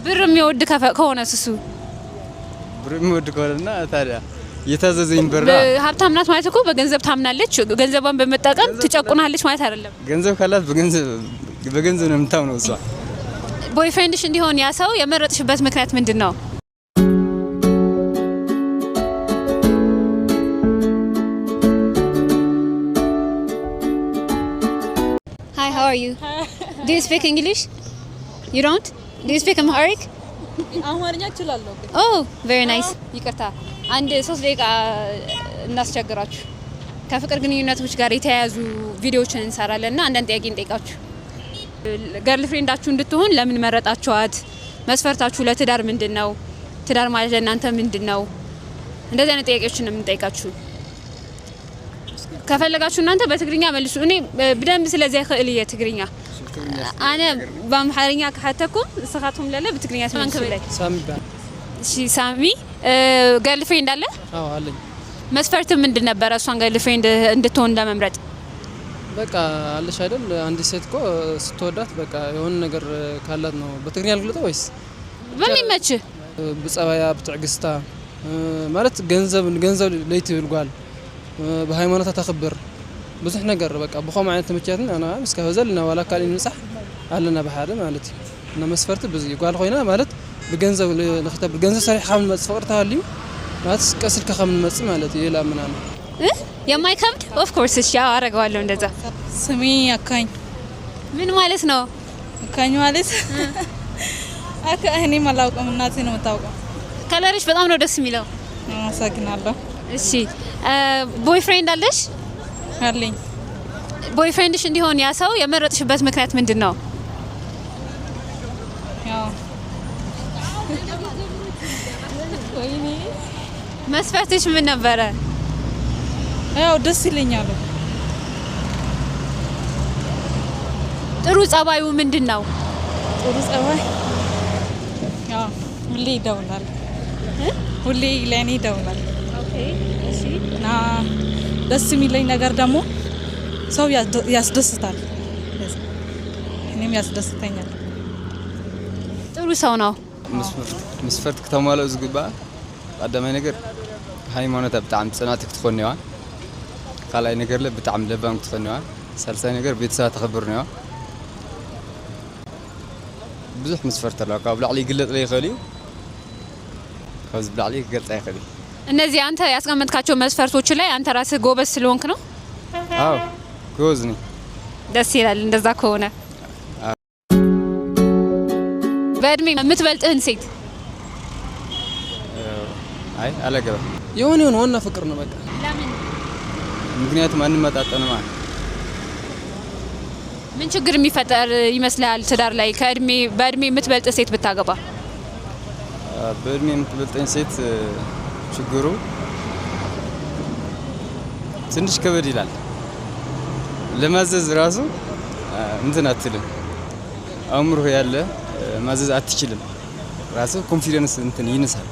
ብር የሚወድ ከሆነስ እሱ ብር የሚወድ ከሆነና ታዲያ የታዘዘኝ ብር ሀብታም ናት ማለት እኮ በገንዘብ ታምናለች ገንዘቧን በመጠቀም ትጨቁናለች ማለት አይደለም ገንዘብ ካላት በገንዘብ ነው የምታምነው እሷ ቦይፍሬንድሽ እንዲሆን ያ ሰው የመረጥሽበት ምክንያት ምንድነው Hi, how are you? Do you speak English? You don't? Do you speak Amharic? አማርኛ እችላለሁ Oh, very nice. ይቅርታ አንድ 3 ደቂቃ እናስቸግራችሁ ከፍቅር ግንኙነቶች ጋር የተያያዙ ቪዲዮዎችን እንሰራለንና አንዳንድ ጥያቄ እንጠይቃችሁ ገርልፍሬንዳችሁ እንድትሆን ለምን መረጣችኋት መስፈርታችሁ ለትዳር ምንድነው ትዳር ማለት ለእናንተ ምንድነው እንደዚህ አይነት ጥያቄዎችን ነው የምንጠይቃችሁ ከፈለጋችሁ እናንተ በትግርኛ መልሱ እኔ በደንብ ስለዚህ ኸልየ ትግርኛ انا በአምሓርኛ ከሐተኩም እስኻቱም ለለ በትግርኛ ተመንከበላይ ሳሚ ባል እሺ ሳሚ ገርልፍሬንድ አለ አዎ አለኝ መስፈርት ምንድን ነበር እሷን ገርልፍሬንድ እንድትሆን ለመምረጥ በቃ አለሽ አይደል አንድ ሴት እኮ ስትወዳት በቃ የሆነ ነገር ካላት ነው በትግርኛ ልግለጠው ወይስ በሚመች በጸባያ በትዕግስታ ማለት ገንዘብ ለይቲ ይልጓል በሃይማኖታ ተخبر ብዙህ ነገር በቃ በخوم አይነት ተመቻትን انا እስከ ህዘልና ወላ ካሊ ንጻህ አለና በሐደ ማለት እና መስፈርት ብዙ ይጓል ኮይና ማለት በገንዘብ ለختب ገንዘብ ሰሪሕ ካም መስፈርታ አልዩ ማለት ቀስልከ ካም መጽ ማለት ይላ ምናምን የማይከብድ ኦፍ ኮርስ እሺ አረጋዋለሁ እንደዛ ስሚ አካኝ ምን ማለት ነው አካኝ ማለት እኔ ማላውቀው እናቴ ነው የምታውቀው ከለርሽ በጣም ነው ደስ የሚለው አመሰግናለሁ እሺ ቦይፍሬንድ አለሽ አለኝ ቦይፍሬንድሽ እንዲሆን ያ ሰው የመረጥሽበት ምክንያት ምንድነው ያው ወይኔ መስፈርትሽ ምን ነበረ ያው ደስ ይለኛል ጥሩ ጸባዩ ምንድነው ጥሩ ጸባይ ያው ሁሌ ይደውላል ሁሌ ለኔ ይደውላል ኦኬ እሺ ና ደስ የሚለኝ ነገር ደግሞ ሰው ያስደስታል እኔም ያስደስተኛል ጥሩ ሰው ነው መስፈርት ከተማለው ዝግባ ቀደማይ ነገር ሃይማኖት በጣም ጽናትክ ትኾንዋ ካላይ ነገር ለበጣም ለባንክ ትኾንዋ ሳልሳይ ነገር ቤተሰብ ተخبر ነው ብዙሕ መስፈርት አለው ካብ ላዕሊ ይግለጽ ላይ ይኸሊ ካብዝ ላዕሊ ይገልጽ አይኸሊ እነዚህ አንተ ያስቀመጥካቸው መስፈርቶች ላይ አንተ ራስህ ጎበዝ ስለሆንክ ነው አዎ ጎበዝ ነኝ ደስ ይላል እንደዛ ከሆነ በእድሜ የምትበልጥህን ሴት አይ አላገባ የሆነ ዋና ፍቅር ነው በቃ ለምን ምክንያቱም አንመጣጠን ማለት ምን ችግር የሚፈጠር ይመስላል ትዳር ላይ በእድሜ የምትበልጥ ሴት ብታገባ በእድሜ የምትበልጠኝ ሴት ችግሩ ትንሽ ከበድ ይላል ለማዘዝ ራሱ እንትን አትልም አምሮ ያለ ማዘዝ አትችልም ራሱ ኮንፊደንስ እንትን ይነሳል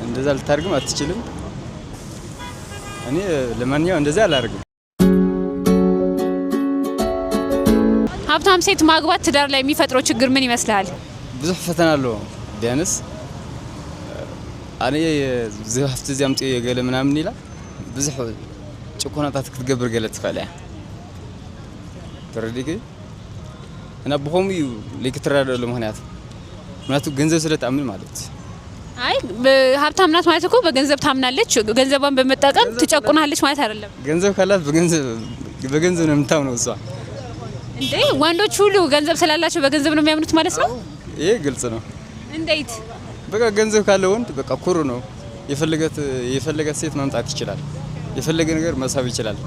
እንደዛ ልታርግም አትችልም እኔ ለማንኛው እንደዛ አላርግም ሀብታም ሴት ማግባት ትዳር ላይ የሚፈጥረው ችግር ምን ይመስላል ብዙ ፈተና አለው ቢያንስ እኔ ዝሀፍት ዚያምጥ የገለ ምናምን ይላል ብዙ ጭቆናታት ክትገብር ገለት ፈላያ ተረዲክ እና በሆም ለክትራዳለ ምክንያቱ ገንዘብ ስለታምን ማለት አይ ሀብታም ናት ማለት እኮ በገንዘብ ታምናለች ገንዘቧን በመጠቀም ትጨቁናለች ማለት አይደለም ገንዘብ ካላት በገንዘብ ነው የምታምነው እሷ እንዴ ወንዶች ሁሉ ገንዘብ ስላላቸው በገንዘብ ነው የሚያምኑት ማለት ነው ይሄ ግልጽ ነው እንዴት በቃ ገንዘብ ካለ ወንድ በቃ ኩሩ ነው የፈለገት ሴት ማምጣት ይችላል የፈለገ ነገር መሳብ ይችላል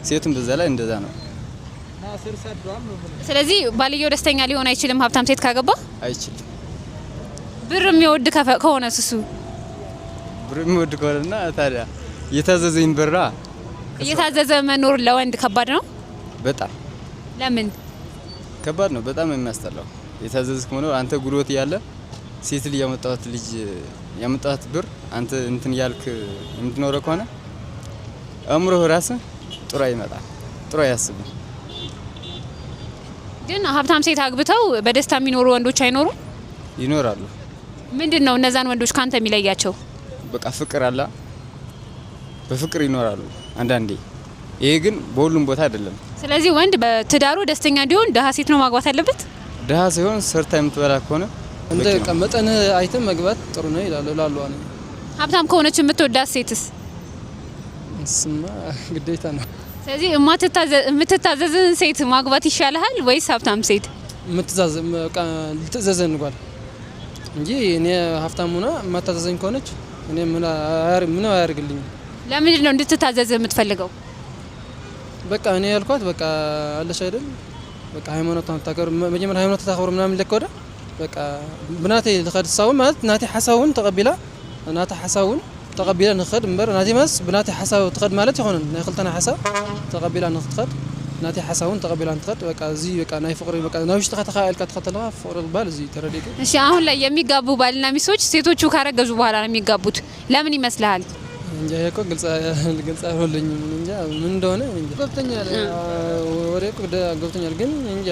ሴቱም በዛ ላይ እንደዛ ነው ስለዚህ ባልየው ደስተኛ ሊሆን አይችልም ሀብታም ሴት ካገባ አይችልም ብር የሚወድ ከሆነስ እሱ ብር የሚወድ ከሆነና ታዲያ የታዘዘኝ ብራ እየታዘዘ መኖር ለወንድ ከባድ ነው በጣም ለምን ከባድ ነው በጣም የሚያስጠላው የታዘዝክ ሆኖ አንተ ጉልበት ያለ ሴት ልጅ ያመጣት ብር አንተ እንትን ያልክ የምትኖር ከሆነ አምሮህ ራስ ጥሩ አይመጣ ጥሩ ያስብ ግን ሀብታም ሴት አግብተው በደስታ የሚኖሩ ወንዶች አይኖሩ? ይኖራሉ። ምንድነው እነዛን ወንዶች ካንተ የሚለያቸው? በቃ ፍቅር አለ፣ በፍቅር ይኖራሉ አንዳንዴ። ይሄ ግን በሁሉም ቦታ አይደለም። ስለዚህ ወንድ በትዳሩ ደስተኛ እንዲሆን ደሃ ሴት ነው ማግባት ያለበት? ደሃ ሳይሆን ሰርታ የምትበላ ከሆነ እንደ መጠን አይተም መግባት ጥሩ ነው ይላሉ እኔ። ሀብታም ከሆነች የምትወዳት ሴትስ? እሱማ ግዴታ ነው። ስለዚህ የምትታዘዝን ሴት ማግባት ይሻልሃል ወይስ ሀብታም ሴት? ልትዘዘን እንኳን እንጂ እኔ ሀብታም ሆና የማታዘዘኝ ከሆነች እኔ ምን አያርግልኝ? ለምንድን ነው እንድትታዘዝ የምትፈልገው? በቃ እኔ ያልኳት በቃ አለሽ አይደል በቃ ሃይማኖቷን ታከብር መጀመሪያ ሃይማኖቷን ታከብር ምናምን ለከወደ በቃ ብናቴ ልኸድ ሳውን ማለት ናቴ ሓሳውን ተቀቢላ ናታ ሓሳውን ተቀቢላ ንኸድ እምበር ናቴ ማስ ብናቴ ሓሳብ ትኸድ ማለት ይኾንን ናይ ክልተና ሓሳብ ተቀቢላ ንኽትኸድ ናቴ ሓሳውን ተቀቢላ ንትኸድ በቃ እዚ በቃ ናይ ፍቅሪ በቃ ናይ ውሽጥኻ ተኻኢልካ ተኸተልካ ፍቅሪ ባል እዚ ተረዲክ። እሺ አሁን ላይ የሚጋቡ ባልና ሚስቶች ሴቶቹ ካረገዙ በኋላ ነው የሚጋቡት። ለምን ይመስልሃል? እንጃ ያኮ ግልጽ አይሆንልኝም። እንጃ ምን እንደሆነ እንጃ ገብተኛል ወሬ እኮ ገብተኛል ግን እንጃ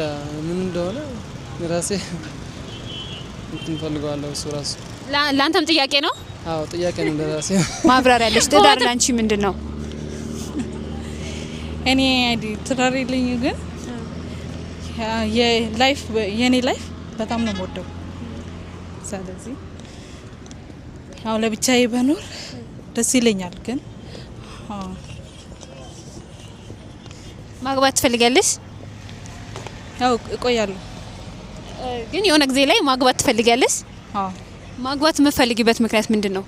ምን እንደሆነ ራሴ እንትን ፈልገዋለሁ። እሱ ራሱ ለአንተም ጥያቄ ነው? አዎ ጥያቄ ነው ለራሴ። ማብራሪያ ያለሽ ትዳር ላንቺ ምንድነው? እኔ ትዳር የለኝም ግን የኔ ላይፍ በጣም ነው የምወደው። ስለዚህ ያው ለብቻዬ በኖር ደስ ይለኛል። ግን ማግባት ትፈልጋለሽ? ያው እቆያለሁ። ግን የሆነ ጊዜ ላይ ማግባት ትፈልጋለሽ? አዎ። ማግባት የምትፈልጊበት ምክንያት ምንድን ነው?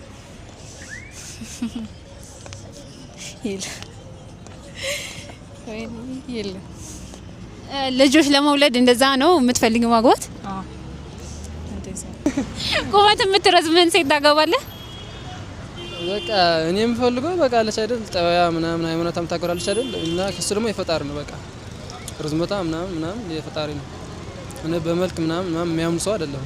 ልጆች ለመውለድ እንደዛ ነው የምትፈልጊው ማግባት? አዎ። ቁመት የምትረዝምን ሴት ታገባለህ? በቃ እኔ የምፈልገው በቃ አለች አይደል ጠባያ ምናምን ሃይማኖታም ታከብራለች አይደል እና ከሱ ደግሞ የፈጣሪ ነው በቃ ርዝመታ ምናምን የፈጣሪ ነው። እኔ በመልክ ምናምን የሚያምን ሰው አይደለም።